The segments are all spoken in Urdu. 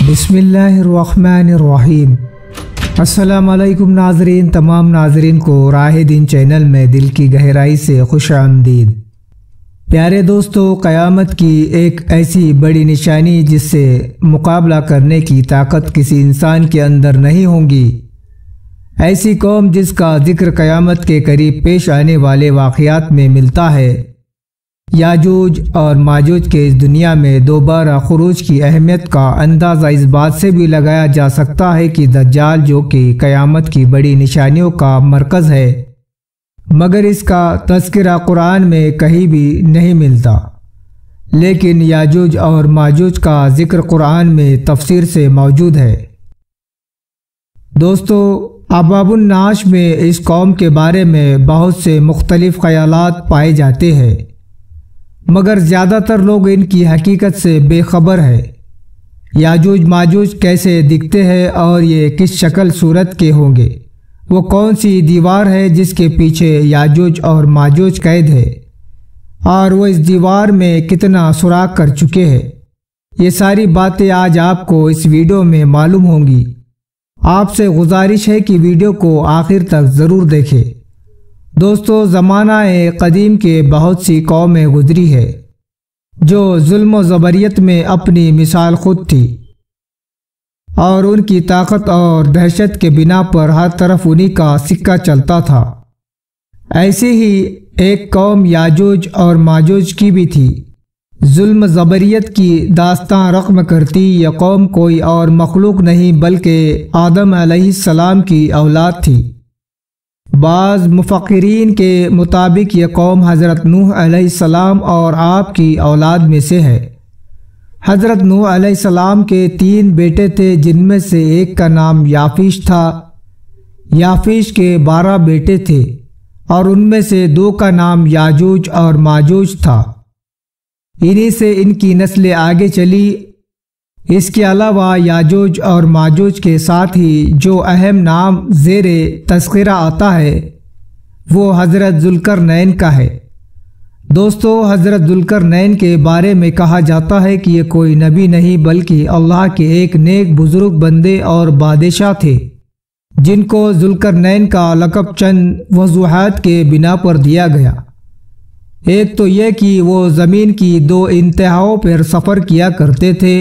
بسم اللہ الرحمن الرحیم۔ السلام علیکم ناظرین، تمام ناظرین کو راہ دین چینل میں دل کی گہرائی سے خوش آمدید۔ پیارے دوستو، قیامت کی ایک ایسی بڑی نشانی جس سے مقابلہ کرنے کی طاقت کسی انسان کے اندر نہیں ہوگی، ایسی قوم جس کا ذکر قیامت کے قریب پیش آنے والے واقعات میں ملتا ہے۔ یاجوج اور ماجوج کے اس دنیا میں دوبارہ خروج کی اہمیت کا اندازہ اس بات سے بھی لگایا جا سکتا ہے کہ دجال، جو کہ قیامت کی بڑی نشانیوں کا مرکز ہے، مگر اس کا تذکرہ قرآن میں کہیں بھی نہیں ملتا، لیکن یاجوج اور ماجوج کا ذکر قرآن میں تفسیر سے موجود ہے۔ دوستو، ابواب النعش میں اس قوم کے بارے میں بہت سے مختلف خیالات پائے جاتے ہیں، مگر زیادہ تر لوگ ان کی حقیقت سے بے خبر ہے۔ یاجوج ماجوج کیسے دکھتے ہیں اور یہ کس شکل صورت کے ہوں گے؟ وہ کون سی دیوار ہے جس کے پیچھے یاجوج اور ماجوج قید ہے، اور وہ اس دیوار میں کتنا سوراخ کر چکے ہیں؟ یہ ساری باتیں آج آپ کو اس ویڈیو میں معلوم ہوں گی۔ آپ سے گزارش ہے کہ ویڈیو کو آخر تک ضرور دیکھیں۔ دوستو، زمانہ قدیم کے بہت سی قومیں گزری ہے جو ظلم و جبریت میں اپنی مثال خود تھی، اور ان کی طاقت اور دہشت کے بنا پر ہر طرف انہی کا سکہ چلتا تھا۔ ایسی ہی ایک قوم یاجوج اور ماجوج کی بھی تھی۔ ظلم جبریت کی داستان رقم کرتی یہ قوم کوئی اور مخلوق نہیں بلکہ آدم علیہ السلام کی اولاد تھی۔ بعض مفکرین کے مطابق یہ قوم حضرت نوح علیہ السلام اور آپ کی اولاد میں سے ہے۔ حضرت نوح علیہ السلام کے 3 بیٹے تھے، جن میں سے ایک کا نام یافیش تھا۔ یافیش کے 12 بیٹے تھے، اور ان میں سے 2 کا نام یاجوج اور ماجوج تھا۔ انہی سے ان کی نسلیں آگے چلی۔ اس کے علاوہ یاجوج اور ماجوج کے ساتھ ہی جو اہم نام زیر تذکرہ آتا ہے وہ حضرت ذوالقرنین کا ہے۔ دوستو، حضرت ذوالقرنین کے بارے میں کہا جاتا ہے کہ یہ کوئی نبی نہیں بلکہ اللہ کے ایک نیک بزرگ بندے اور بادشاہ تھے، جن کو ذوالقرنین کا لقب چند وجوہات کے بنا پر دیا گیا۔ ایک تو یہ کہ وہ زمین کی 2 انتہاؤں پر سفر کیا کرتے تھے،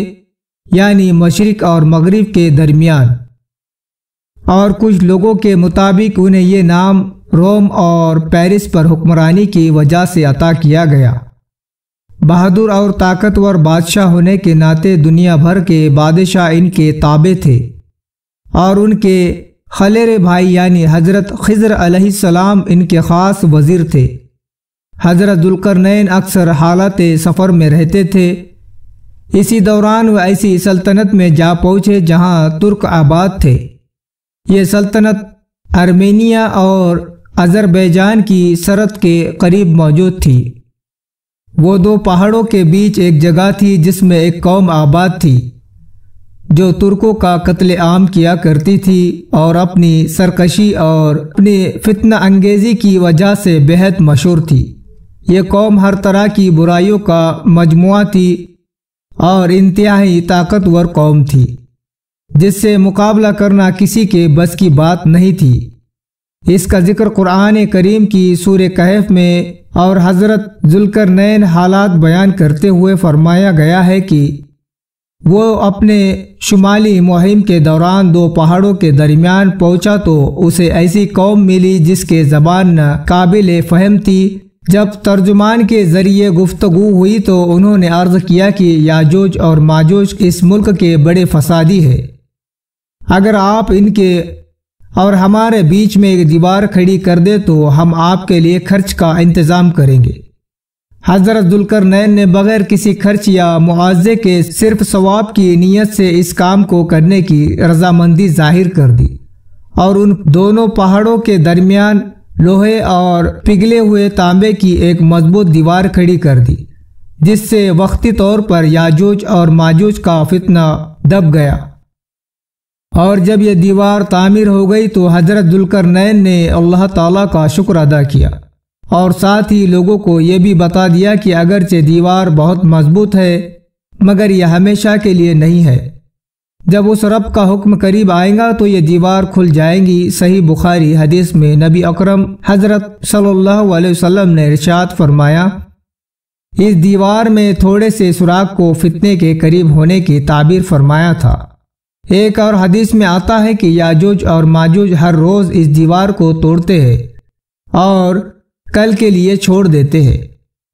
یعنی مشرق اور مغرب کے درمیان، اور کچھ لوگوں کے مطابق انہیں یہ نام روم اور پیرس پر حکمرانی کی وجہ سے عطا کیا گیا۔ بہادر اور طاقتور بادشاہ ہونے کے ناطے دنیا بھر کے بادشاہ ان کے تابع تھے، اور ان کے خلیرے بھائی یعنی حضرت خضر علیہ السلام ان کے خاص وزیر تھے۔ حضرت ذوالقرنین اکثر حالت سفر میں رہتے تھے۔ اسی دوران وہ ایسی سلطنت میں جا پہنچے جہاں ترک آباد تھے۔ یہ سلطنت ارمینیا اور آذربائیجان کی سرحد کے قریب موجود تھی۔ وہ 2 پہاڑوں کے بیچ ایک جگہ تھی جس میں ایک قوم آباد تھی جو ترکوں کا قتل عام کیا کرتی تھی، اور اپنی سرکشی اور اپنی فتنہ انگیزی کی وجہ سے بہت مشہور تھی۔ یہ قوم ہر طرح کی برائیوں کا مجموعہ تھی اور انتہائی طاقتور قوم تھی، جس سے مقابلہ کرنا کسی کے بس کی بات نہیں تھی۔ اس کا ذکر قرآن کریم کی سورہ کہف میں اور حضرت ذوالقرنین حالات بیان کرتے ہوئے فرمایا گیا ہے کہ وہ اپنے شمالی مہم کے دوران 2 پہاڑوں کے درمیان پہنچا تو اسے ایسی قوم ملی جس کے زبان نہ قابل فہم تھی۔ جب ترجمان کے ذریعے گفتگو ہوئی تو انہوں نے عرض کیا کہ یاجوج اور ماجوج اس ملک کے بڑے فسادی ہیں۔ اگر آپ ان کے اور ہمارے بیچ میں ایک دیوار کھڑی کر دے تو ہم آپ کے لیے خرچ کا انتظام کریں گے۔ حضرت ذوالقرنین نے بغیر کسی خرچ یا معاوضے کے صرف ثواب کی نیت سے اس کام کو کرنے کی رضامندی ظاہر کر دی، اور ان دونوں پہاڑوں کے درمیان لوہے اور پگھلے ہوئے تانبے کی ایک مضبوط دیوار کھڑی کر دی، جس سے وقتی طور پر یاجوج اور ماجوج کا فتنہ دب گیا۔ اور جب یہ دیوار تعمیر ہو گئی تو حضرت ذوالقرنین نے اللہ تعالیٰ کا شکر ادا کیا، اور ساتھ ہی لوگوں کو یہ بھی بتا دیا کہ اگرچہ دیوار بہت مضبوط ہے مگر یہ ہمیشہ کے لیے نہیں ہے۔ جب اس رب کا حکم قریب آئے گا تو یہ دیوار کھل جائیں گی۔ صحیح بخاری حدیث میں نبی اکرم حضرت صلی اللہ علیہ وسلم نے ارشاد فرمایا، اس دیوار میں تھوڑے سے سوراخ کو فتنے کے قریب ہونے کی تعبیر فرمایا تھا۔ ایک اور حدیث میں آتا ہے کہ یاجوج اور ماجوج ہر روز اس دیوار کو توڑتے ہیں اور کل کے لیے چھوڑ دیتے ہیں۔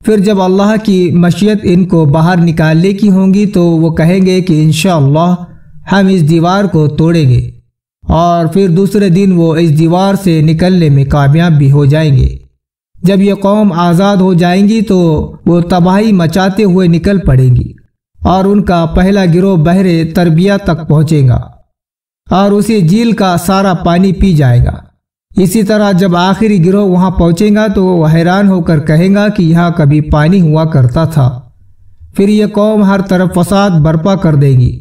پھر جب اللہ کی مشیت ان کو باہر نکالنے کی ہوں گی تو وہ کہیں گے کہ انشاءاللہ ہم اس دیوار کو توڑیں گے، اور پھر دوسرے دن وہ اس دیوار سے نکلنے میں کامیاب بھی ہو جائیں گے۔ جب یہ قوم آزاد ہو جائیں گی تو وہ تباہی مچاتے ہوئے نکل پڑیں گی، اور ان کا پہلا گروہ بحر تربیہ تک پہنچے گا اور اسی جھیل کا سارا پانی پی جائے گا۔ اسی طرح جب آخری گروہ وہاں پہنچے گا تو وہ حیران ہو کر کہیں گا کہ یہاں کبھی پانی ہوا کرتا تھا۔ پھر یہ قوم ہر طرف فساد برپا کر دے گی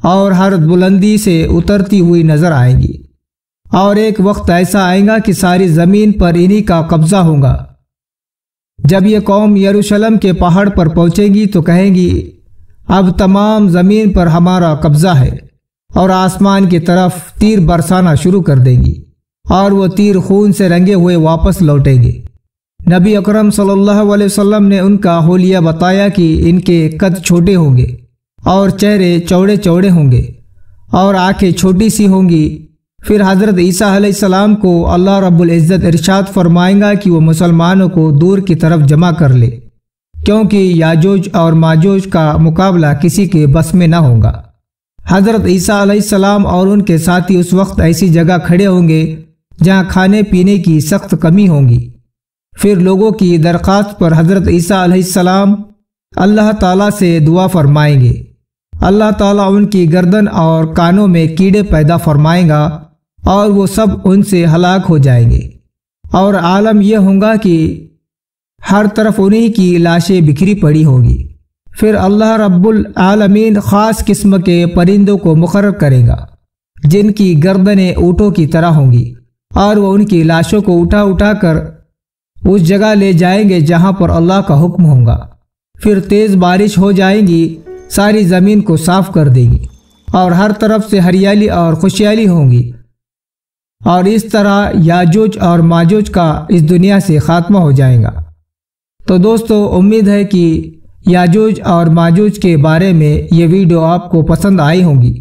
اور ہر بلندی سے اترتی ہوئی نظر آئے گی، اور ایک وقت ایسا آئے گا کہ ساری زمین پر انہی کا قبضہ ہوگا۔ جب یہ قوم یروشلم کے پہاڑ پر پہنچے گی تو کہیں گی، اب تمام زمین پر ہمارا قبضہ ہے، اور آسمان کی طرف تیر برسانا شروع کر دیں گی، اور وہ تیر خون سے رنگے ہوئے واپس لوٹیں گے۔ نبی اکرم صلی اللہ علیہ وسلم نے ان کا حلیہ بتایا کہ ان کے قد چھوٹے ہوں گے اور چہرے چوڑے چوڑے ہوں گے اور آنکھیں چھوٹی سی ہوں گی۔ پھر حضرت عیسیٰ علیہ السلام کو اللہ رب العزت ارشاد فرمائیں گا کہ وہ مسلمانوں کو دور کی طرف جمع کر لے، کیونکہ یاجوج اور ماجوج کا مقابلہ کسی کے بس میں نہ ہوگا۔ حضرت عیسیٰ علیہ السلام اور ان کے ساتھی اس وقت ایسی جگہ کھڑے ہوں گے جہاں کھانے پینے کی سخت کمی ہوگی۔ پھر لوگوں کی درخواست پر حضرت عیسیٰ علیہ السلام اللہ تعالیٰ سے دعا فرمائیں گے۔ اللہ تعالیٰ ان کی گردن اور کانوں میں کیڑے پیدا فرمائیں گا اور وہ سب ان سے ہلاک ہو جائیں گے، اور عالم یہ ہوگا کہ ہر طرف انہی کی لاشیں بکھری پڑی ہوگی۔ پھر اللہ رب العالمین خاص قسم کے پرندوں کو مقرر کرے گا جن کی گردنیں اونٹوں کی طرح ہوں گی، اور وہ ان کی لاشوں کو اٹھا اٹھا کر اس جگہ لے جائیں گے جہاں پر اللہ کا حکم ہوگا۔ پھر تیز بارش ہو جائیں گی، ساری زمین کو صاف کر دے گی، اور ہر طرف سے ہریالی اور خوشحالی ہوں گی، اور اس طرح یاجوج اور ماجوج کا اس دنیا سے خاتمہ ہو جائے گا۔ تو دوستو، امید ہے کہ یاجوج اور ماجوج کے بارے میں یہ ویڈیو آپ کو پسند آئی ہوگی۔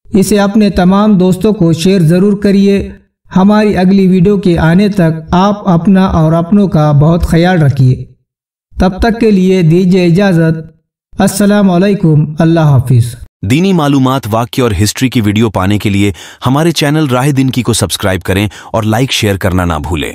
اسے اپنے تمام دوستوں کو شیئر ضرور کریے۔ ہماری اگلی ویڈیو کے آنے تک آپ اپنا اور اپنوں کا بہت خیال رکھیے۔ تب تک کے لیے دیجیے اجازت۔ السلام علیکم۔ اللہ حافظ۔ دینی معلومات، واقعے اور ہسٹری کی ویڈیو پانے کے لیے ہمارے چینل راہ دین کی کو سبسکرائب کریں اور لائک شیئر کرنا نہ بھولیں۔